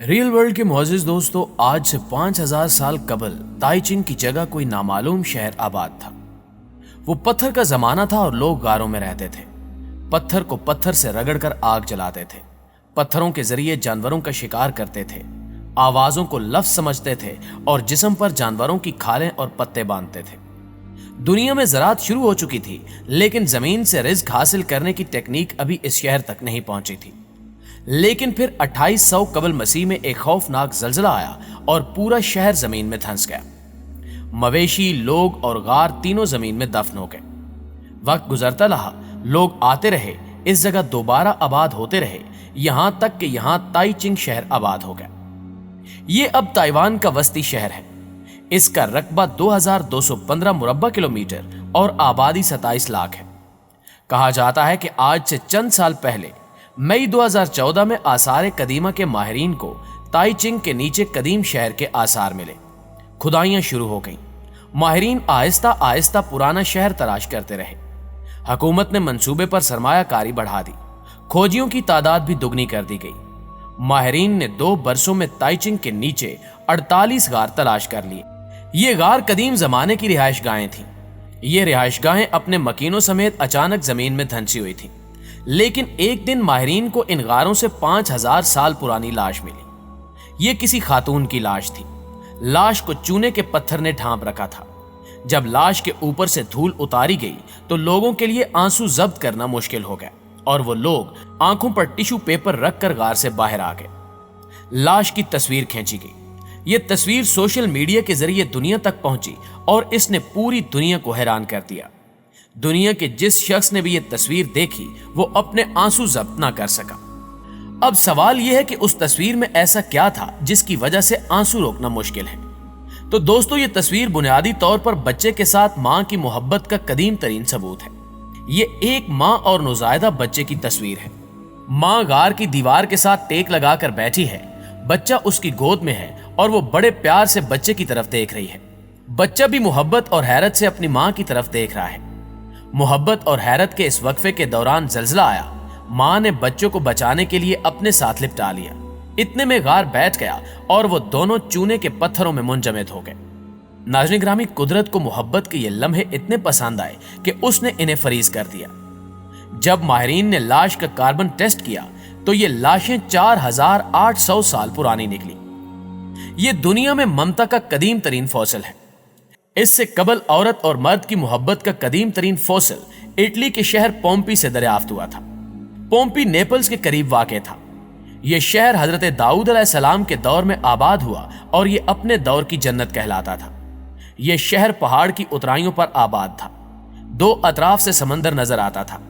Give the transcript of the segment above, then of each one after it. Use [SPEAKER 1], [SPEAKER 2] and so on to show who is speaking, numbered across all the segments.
[SPEAKER 1] Real world के मुअज़्ज़िज़ दोस्तों, आज से 5000 साल कबल ताइचिंग की जगह कोई नामालूम शहर आबाद था। वो पत्थर का जमाना था और लोग गारों में रहते थे। पत्थर को पत्थर से रगड़कर आग जलाते थे, पत्थरों के जरिए जानवरों का शिकार करते थे, आवाजों को लफ्ज समझते थे और जिस्म पर जानवरों की खालें और पत्ते बांधते थे। दुनिया में ज़राअत शुरू हो चुकी थी, लेकिन जमीन से रिज़्क हासिल करने की टेक्निक अभी इस शहर तक नहीं पहुंची थी। लेकिन फिर 2800 कबल मसीह में एक खौफनाक जलजला आया और पूरा शहर जमीन में धंस गया। मवेशी, लोग और गार तीनों जमीन में दफन हो गए। वक्त गुजरता रहा, लोग आते रहे, इस जगह दोबारा आबाद होते रहे, यहां तक कि यहां ताइचिंग शहर आबाद हो गया। ये अब ताइवान का वस्ती शहर है। इसका रकबा 2215 मुरब्बा किलोमीटर और आबादी 27 लाख है। कहा जाता है कि आज से चंद साल पहले मई 2014 में आसार कदीमा के माहिरीन को ताइचिंग के नीचे कदीम शहर के आसार मिले। खुदाइयां शुरू हो गईं। माहिरीन आहिस्ता आहिस्ता पुराना शहर तलाश करते रहे। हुकूमत ने मंसूबे पर सरमायाकारी बढ़ा दी। खोजियों की तादाद भी दुगनी कर दी गई। माहिरीन ने 2 बरसों में ताइचिंग के नीचे 48 गार तलाश कर लिए। ये गार कदीम जमाने की रिहाइश गाहें थीं। ये रिहाइश गाहें अपने मकीनों समेत अचानक जमीन में धंसी हुई थीं। लेकिन एक दिन माहिरीन को इन गारों से 5000 साल पुरानी लाश मिली। ये किसी खातून की लाश थी। लाश को चूने के पत्थर ने ढांप रखा था। जब लाश के ऊपर से धूल उतारी गई तो लोगों के लिए आंसू जब्त करना मुश्किल हो गया और वो लोग आंखों पर टिश्यू पेपर रखकर गार से बाहर आ गए। लाश की तस्वीर खींची गई। ये तस्वीर सोशल मीडिया के जरिए दुनिया तक पहुंची और इसने पूरी दुनिया को हैरान कर दिया। दुनिया के जिस शख्स ने भी ये तस्वीर देखी वो अपने आंसू जब्त ना कर सका। अब सवाल यह है कि उस तस्वीर में ऐसा क्या था जिसकी वजह से आंसू रोकना मुश्किल है। तो दोस्तों, ये तस्वीर बुनियादी तौर पर बच्चे के साथ मां की मोहब्बत का कदीम तरीन सबूत है। ये एक मां और नौजायदा बच्चे की तस्वीर है। मां गार की दीवार के साथ टेक लगाकर बैठी है। बच्चा उसकी गोद में है और वो बड़े प्यार से बच्चे की तरफ देख रही है। बच्चा भी मोहब्बत और हैरत से अपनी मां की तरफ देख रहा है। मोहब्बत और हैरत के इस वक्फे के दौरान जलजला आया। मां ने बच्चों को बचाने के लिए अपने साथ लिपटा लिया। इतने में गार बैठ गया और वो दोनों चूने के पत्थरों में मुंजमद हो गए। नाज़रीन ग्रामी, कुदरत को मोहब्बत के ये लम्हे इतने पसंद आए कि उसने इन्हें फरीज कर दिया। जब माहिरीन ने लाश का कार्बन टेस्ट किया तो ये लाशें 4800 साल पुरानी निकली। ये दुनिया में ममता का कदीम तरीन फॉसिल है। इससे कबल औरत और मर्द की मोहब्बत का कदीम तरीन फॉसिल इटली के शहर पोम्पी से दरियाफ्त हुआ था। पोम्पी नेपल्स के करीब वाक़ था। यह शहर हजरत दाऊद अलैहिस्सलाम के दौर में आबाद हुआ और यह अपने दौर की जन्नत कहलाता था। यह शहर पहाड़ की उतराइयों पर आबाद था। 2 अतराफ से समंदर नजर आता था।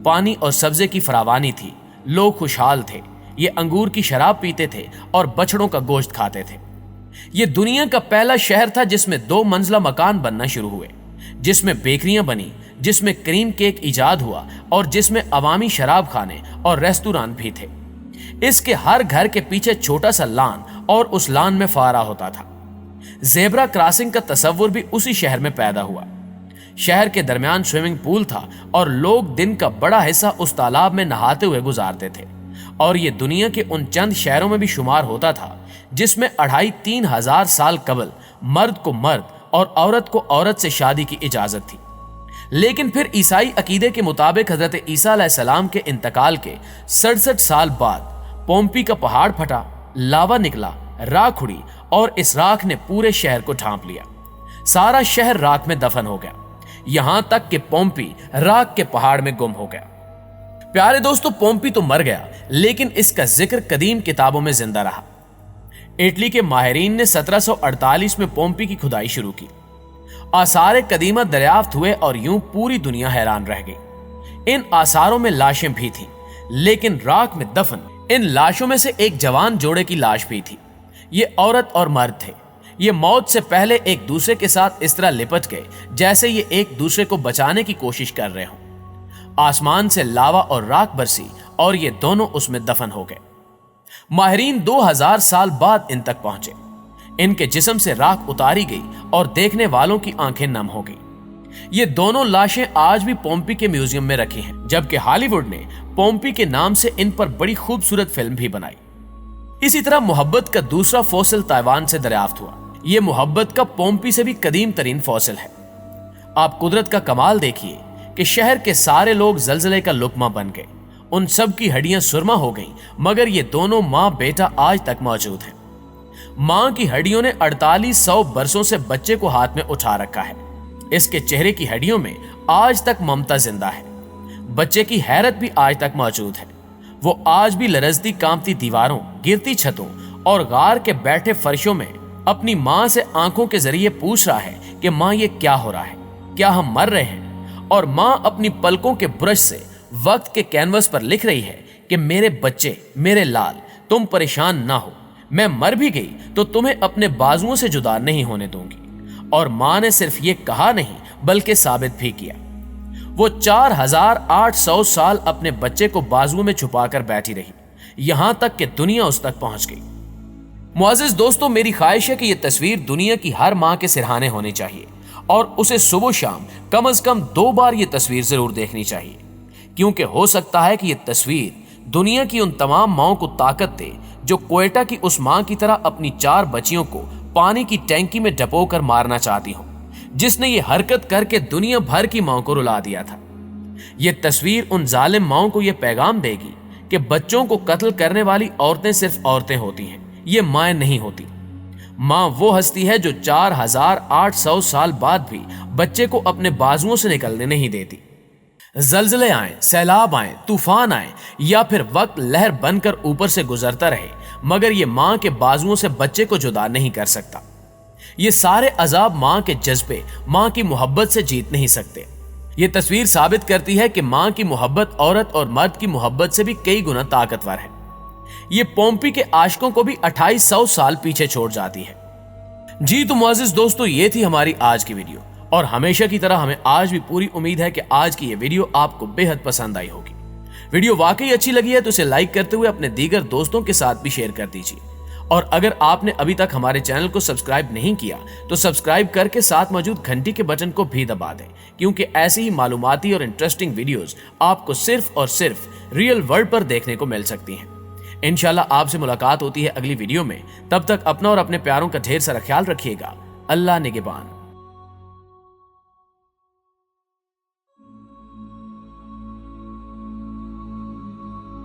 [SPEAKER 1] पानी और सब्जे की फरावानी थी। लोग खुशहाल थे। ये अंगूर की शराब पीते थे और बछड़ों का गोश्त खाते थे। ये दुनिया का पहला शहर था जिसमें 2 मंजिला मकान बनना शुरू हुए, जिसमें बेकरियां बनी, जिसमें क्रीम केक इजाद हुआ और जिसमें अवामी शराब खाने और रेस्तोरां भी थे। इसके हर घर के पीछे छोटा सा लान और उस लान में फुआरा होता था। ज़ेब्रा क्रॉसिंग का तस्वुर भी उसी शहर में पैदा हुआ। शहर के दरमियान स्विमिंग पूल था और लोग दिन का बड़ा हिस्सा उस तालाब में नहाते हुए गुजारते थे। और ये दुनिया के उन चंद शहरों में भी शुमार होता था जिसमें 2500-3 हजार साल कबल मर्द को मर्द और औरत को औरत से शादी की इजाजत थी। लेकिन फिर ईसाई अकीदे के मुताबिक हजरत ईसा अलैहिस्सलाम के इंतकाल के 67 साल बाद पोम्पी का पहाड़ फटा, लावा निकला, राख उड़ी और इस राख ने पूरे शहर को ढांप लिया। सारा शहर राख में दफन हो गया, यहां तक कि पोम्पी राख के पहाड़ में गुम हो गया। प्यारे दोस्तों, पोम्पी तो मर गया, लेकिन इसका जिक्र कदीम किताबों में जिंदा रहा। इटली के माहिरीन ने 1748 में पोम्पी की खुदाई शुरू की। आसार कदीमा दरियाफ्त हुए और यूं पूरी दुनिया हैरान रह गई। इन आसारों में लाशें भी थीं, लेकिन राख में दफन इन लाशों में से एक जवान जोड़े की लाश भी थी। ये औरत और मर्द थे। ये मौत से पहले एक दूसरे के साथ इस तरह लिपट गए जैसे ये एक दूसरे को बचाने की कोशिश कर रहे हों। आसमान से लावा और राख बरसी और ये दोनों उसमें दफन हो गए। माहिरीन 2000 साल बाद इन तक पहुंचे। इनके जिस्म से राख उतारी गई और देखने वालों की आंखें नम हो गई। ये दोनों लाशें आज भी पोम्पी के म्यूजियम में रखी हैं, जबकि हॉलीवुड ने पोम्पी के नाम से इन पर बड़ी खूबसूरत फिल्म भी बनाई। इसी तरह मोहब्बत का दूसरा फॉसिल ताइवान से दरियाफ्त हुआ। यह मोहब्बत का पोम्पी से भी कदीम तरीन फॉसिल है। आप कुदरत का कमाल देखिए कि शहर के सारे लोग जलजले का लुकमा बन गए। उन सब की हड्डियां सुरमा हो गईं, मगर ये दोनों माँ बेटा आज तक मौजूद हैं। माँ की हड्डियों ने 4800 बरसों से बच्चे को हाथ में उठा रखा है। इसके चेहरे की हड्डियों में आज तक ममता जिंदा है। बच्चे की हैरत भी आज तक मौजूद है। वो आज भी लरजती कांपती दीवारों, गिरती छतों और गार के बैठे फर्शों में अपनी माँ से आंखों के जरिए पूछ रहा है कि माँ ये क्या हो रहा है, क्या हम मर रहे हैं? और माँ अपनी पलकों के ब्रश से वक्त के कैनवस पर लिख रही है कि मेरे बच्चे, मेरे लाल, तुम परेशान ना हो, मैं मर भी गई तो तुम्हें अपने बाजुओं से जुदा नहीं होने दूंगी। और माँ ने सिर्फ ये कहा नहीं बल्कि साबित भी किया। वो 4800 साल अपने बच्चे को बाजुओं में छुपाकर बैठी रही, यहां तक कि दुनिया उस तक पहुंच गई। मुअज़्ज़िज़ दोस्तों, मेरी ख्वाहिश है कि यह तस्वीर दुनिया की हर माँ के सिरहाने होनी चाहिए और उसे सुबह शाम कम से कम 2 बार यह तस्वीर जरूर देखनी चाहिए, क्योंकि हो सकता है कि यह तस्वीर दुनिया की उन तमाम माओं को ताकत दे जो क्वेटा की उस मां की तरह अपनी 4 बच्चियों को पानी की टैंकी में डबोकर मारना चाहती हो, जिसने ये हरकत करके दुनिया भर की माओं को रुला दिया था। ये तस्वीर उन जालिम माओं को यह पैगाम देगी कि बच्चों को कत्ल करने वाली औरतें सिर्फ औरतें होती हैं, ये माएँ नहीं होती। माँ वो हस्ती है जो 4800 साल बाद भी बच्चे को अपने बाजुओं से निकलने नहीं देती। जलजले आए, सैलाब आए, तूफान आए या फिर वक्त लहर बनकर ऊपर से गुजरता रहे, मगर ये माँ के बाजुओं से बच्चे को जुदा नहीं कर सकता। ये सारे अजाब माँ के जज्बे, माँ की मोहब्बत से जीत नहीं सकते। ये तस्वीर साबित करती है कि माँ की मोहब्बत औरत और मर्द की मोहब्बत से भी कई गुना ताकतवर है। ये पोम्पी के आशिकों को भी 2800 साल पीछे छोड़ जाती है। जी तो मुअज़्ज़िज़ दोस्तों, ये थी हमारी आज की वीडियो और हमेशा की तरह हमें आज भी पूरी उम्मीद है कि आज की ये वीडियो आपको बेहद पसंद आई होगी। वीडियो वाकई अच्छी लगी है तो इसे लाइक करते हुए अपने दीगर दोस्तों के साथ भी शेयर कर दीजिए। और अगर आपने अभी तक हमारे चैनल को सब्सक्राइब नहीं किया तो सब्सक्राइब करके साथ मौजूद घंटी के बटन को भी दबा दें, क्योंकि ऐसी ही मालूमाती और इंटरेस्टिंग वीडियोस आपको सिर्फ और सिर्फ रियल वर्ल्ड पर देखने को मिल सकती हैं। इंशाल्लाह आपसे मुलाकात होती है अगली वीडियो में। तब तक अपना और अपने प्यारों का ढेर सारा ख्याल रखिएगा। अल्लाह निगहबान।